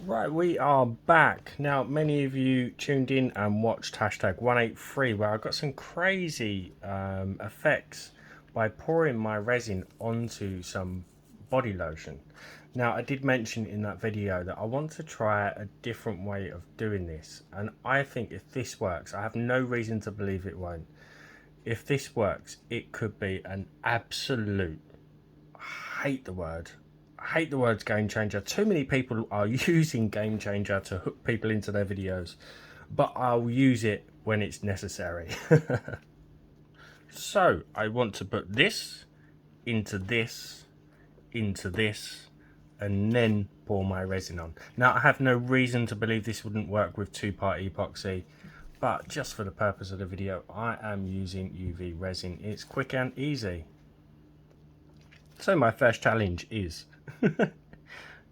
Right, we are back. Now, many of you tuned in and watched hashtag 183, where I got some crazy effects by pouring my resin onto some body lotion. Now, I did mention in that video that I want to try a different way of doing this, and I think if this works, I have no reason to believe it won't. If this works, it could be an absolute, I hate the word, I hate the words game changer. Too many people are using game changer to hook people into their videos, but I'll use it when it's necessary. So I want to put this into this, into this, and then pour my resin on. Now I have no reason to believe this wouldn't work with two-part epoxy, but just for the purpose of the video, I am using UV resin. It's quick and easy. So my first challenge is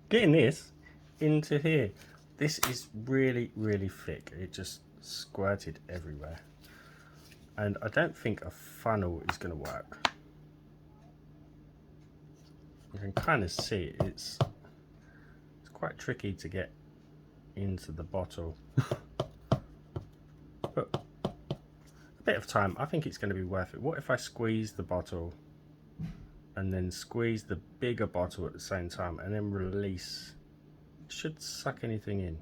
getting this into here. This is really, really thick. It just squirted everywhere. And I don't think a funnel is going to work. You can kind of see it's quite tricky to get into the bottle. But a bit of time, I think it's going to be worth it. What if I squeeze the bottle and then squeeze the bigger bottle at the same time and then release? It should suck anything in.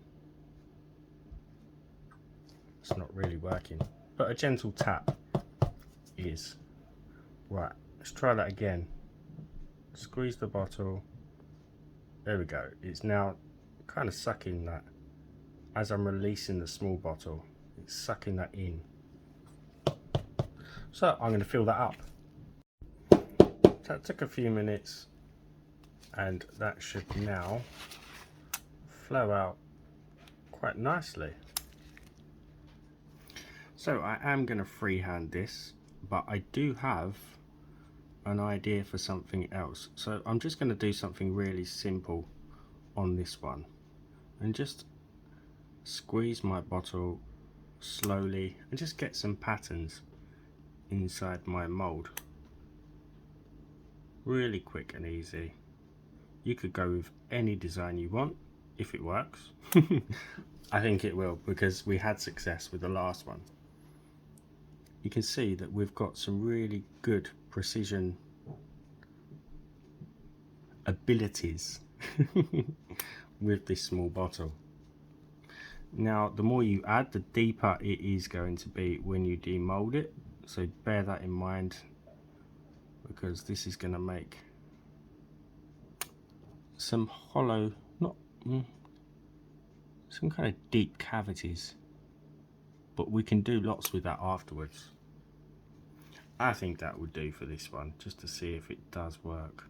It's not really working, but a gentle tap is. Right, let's try that again. Squeeze the bottle. There we go. It's now kind of sucking that as I'm releasing the small bottle. It's sucking that in. So I'm going to fill that up. That took a few minutes, and that should now flow out quite nicely. So I am going to freehand this, but I do have an idea for something else. So I'm just going to do something really simple on this one and just squeeze my bottle slowly and just get some patterns inside my mold. Really quick and easy. You could go with any design you want if it works. I think it will, because we had success with the last one. You can see that we've got some really good precision abilities with this small bottle. Now the more you add, the deeper it is going to be when you demold it, so bear that in mind, because this is going to make some hollow, some kind of deep cavities, but we can do lots with that afterwards. I think that would do for this one, just to see if it does work.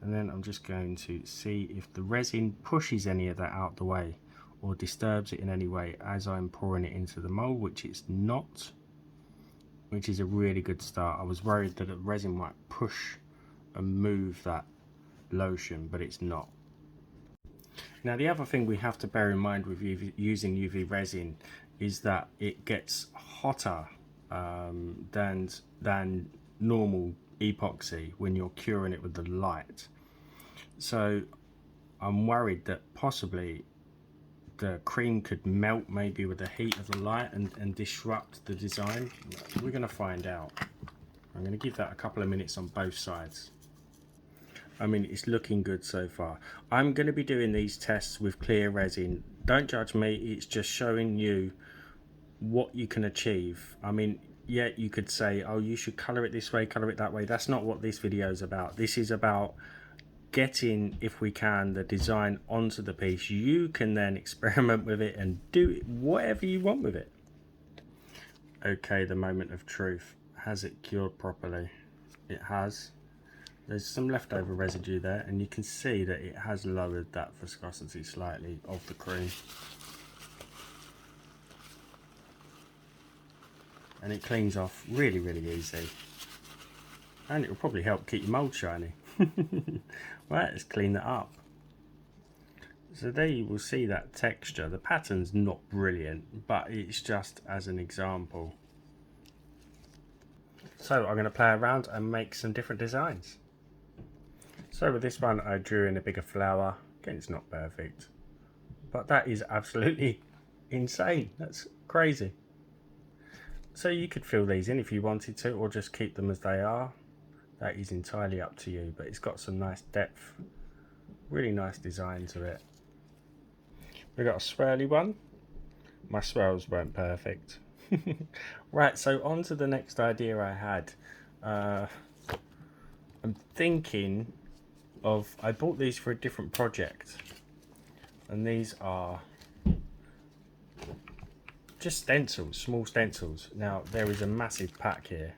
And then I'm just going to see if the resin pushes any of that out the way or disturbs it in any way as I'm pouring it into the mold, which it's not, which is a really good start. I was worried that the resin might push and move that lotion, but it's not. Now the other thing we have to bear in mind with using UV resin is that it gets hotter than normal epoxy when you're curing it with the light. So I'm worried that possibly the cream could melt maybe with the heat of the light and disrupt the design. We're going to find out. I'm going to give that a couple of minutes on both sides. I mean, it's looking good so far. I'm going to be doing these tests with clear resin. Don't judge me, it's just showing you what you can achieve. I mean, yeah, you could say, oh, you should color it this way, color it that way. That's not what this video is about. This is about getting, if we can, the design onto the piece. You can then experiment with it and do whatever you want with it. Okay, the moment of truth. Has it cured properly? It has. There's some leftover residue there, and you can see that it has lowered that viscosity slightly of the cream. And it cleans off really, really easy. And it will probably help keep your mold shiny. Right, let's clean that up. So there you will see that texture. The pattern's not brilliant, but it's just as an example. So I'm going to play around and make some different designs. So with this one I drew in a bigger flower. Again, it's not perfect. But that is absolutely insane. That's crazy. So you could fill these in if you wanted to, or just keep them as they are. That is entirely up to you, but it's got some nice depth, really nice design to it. We got a swirly one. My swirls weren't perfect. Right, so on to the next idea I had. I'm thinking of, I bought these for a different project, and these are just stencils, small stencils. Now there is a massive pack here,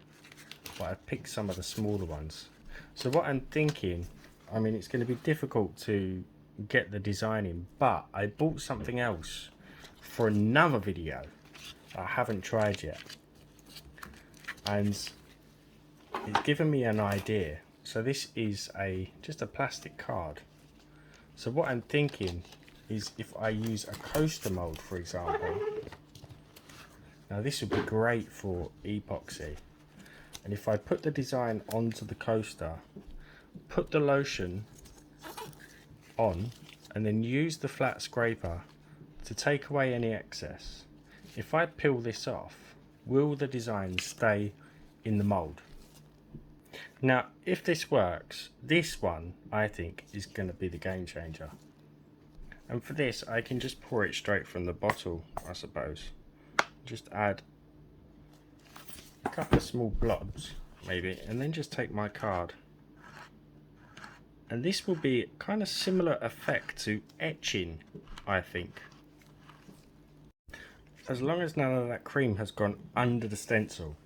but I picked some of the smaller ones. So what I'm thinking, I mean, it's going to be difficult to get the design in, but I bought something else for another video I haven't tried yet, and it's given me an idea. So this is just a plastic card. So what I'm thinking is, if I use a coaster mold, for example, now this would be great for epoxy, and if I put the design onto the coaster, put the lotion on, and then use the flat scraper to take away any excess, if I peel this off, will the design stay in the mold? Now if this works, this one I think is going to be the game changer. And for this I can just pour it straight from the bottle, I suppose. Just add a couple of small blobs maybe, and then just take my card, and this will be kind of similar effect to etching, I think, as long as none of that cream has gone under the stencil.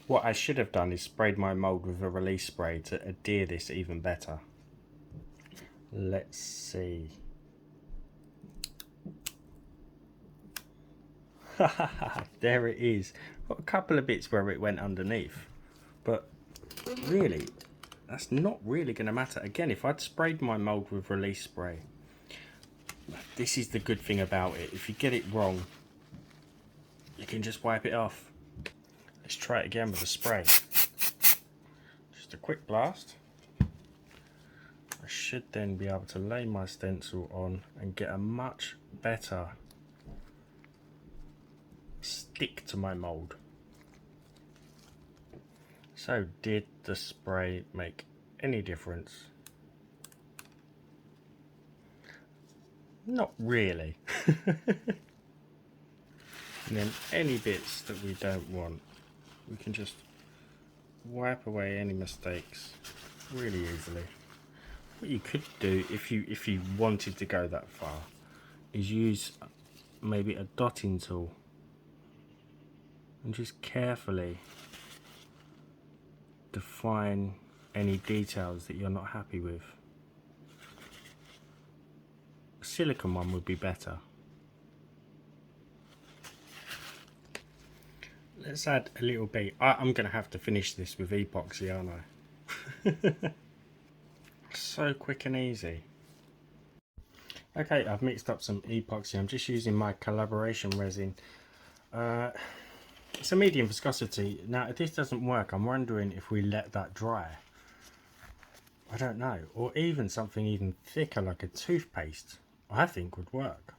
What I should have done is sprayed my mold with a release spray to adhere this even better. Let's see. There it is. Got a couple of bits where it went underneath, but really that's not really going to matter. Again, if I'd sprayed my mold with release spray, this is the good thing about it. If you get it wrong, you can just wipe it off. Let's try it again with a spray. Just a quick blast. I should then be able to lay my stencil on and get a much better stick to my mold. So did the spray make any difference? Not really. And then any bits that we don't want, we can just wipe away any mistakes really easily. What you could do if you wanted to go that far is use maybe a dotting tool and just carefully define any details that you're not happy with. A silicone one would be better. Let's add a little bit. I'm going to have to finish this with epoxy, aren't I? So quick and easy. Okay, I've mixed up some epoxy. I'm just using my collaboration resin. It's a medium viscosity. Now if this doesn't work, I'm wondering if we let that dry. I don't know. Or even something even thicker like a toothpaste, I think would work.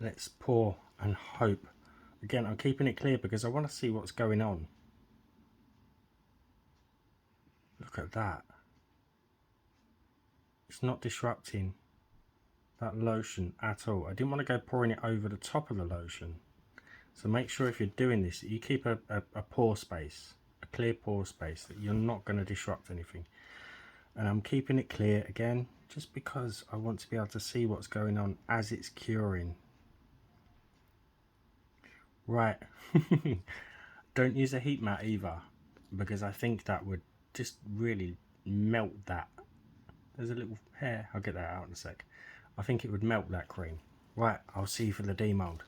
Let's pour and hope. Again, I'm keeping it clear because I want to see what's going on. Look at that. It's not disrupting that lotion at all. I didn't want to go pouring it over the top of the lotion. So make sure if you're doing this, you keep a pore space, a clear pore space, that you're not going to disrupt anything. And I'm keeping it clear again, just because I want to be able to see what's going on as it's curing. Right. Don't use a heat mat either, because I think that would just really melt that. There's a little hair, I'll get that out in a sec. I think it would melt that cream. Right, I'll see you for the demold.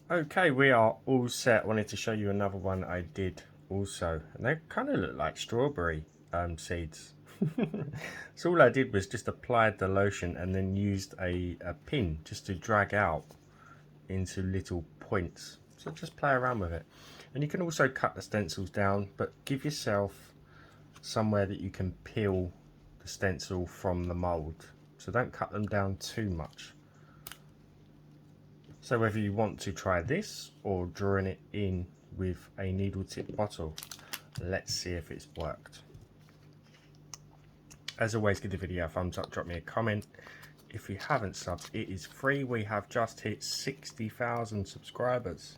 Okay, we are all set. I wanted to show you another one I did also, and they kind of look like strawberry seeds. So all I did was just applied the lotion and then used a pin just to drag out into little points. So just play around with it. And you can also cut the stencils down, but give yourself somewhere that you can peel the stencil from the mold. so don't cut them down too much. So whether you want to try this or drawing it in with a needle tip bottle, let's see if it's worked. As always, give the video a thumbs up, drop me a comment. If you haven't subbed, it is free. We have just hit 60,000 subscribers,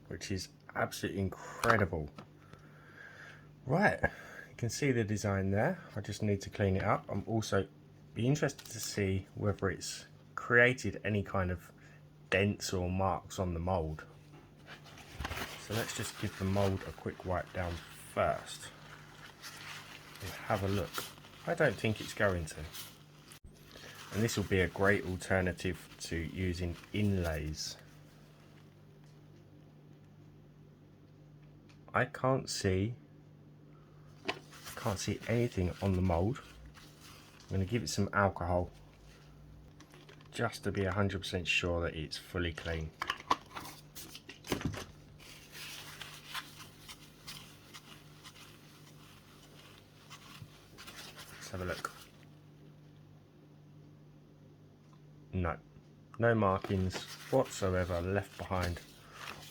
which is absolutely incredible. Right, you can see the design there. I just need to clean it up. I'm also be interested to see whether it's created any kind of dents or marks on the mould. So let's just give the mould a quick wipe down first and have a look. I don't think it's going to. And this will be a great alternative to using inlays. I can't see anything on the mould. I'm going to give it some alcohol just to be 100% sure that it's fully clean. Let's have a look. No markings whatsoever left behind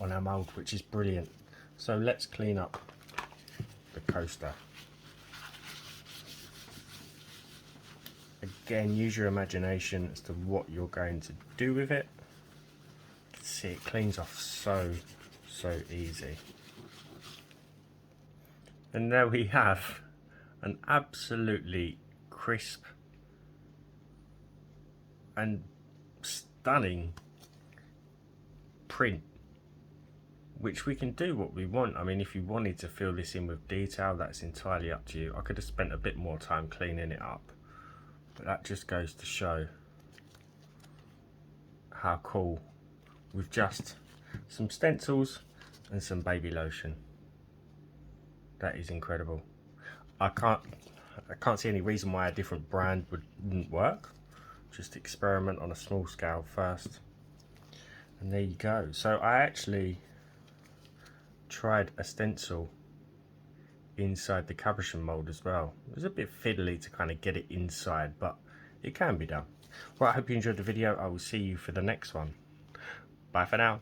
on our mould, which is brilliant. So let's clean up the coaster. Again, use your imagination as to what you're going to do with it. You can see it cleans off so easy. And there we have an absolutely crisp and stunning print, which we can do what we want. I mean, if you wanted to fill this in with detail, that's entirely up to you. I could have spent a bit more time cleaning it up, but that just goes to show how cool with just some stencils and some baby lotion. That is incredible. I can't see any reason why a different brand wouldn't work. Just experiment on a small scale first, and there you go. So I actually tried a stencil inside the cabochon mould as well. It was a bit fiddly to kind of get it inside, but it can be done. Well, I hope you enjoyed the video. I will see you for the next one. Bye for now.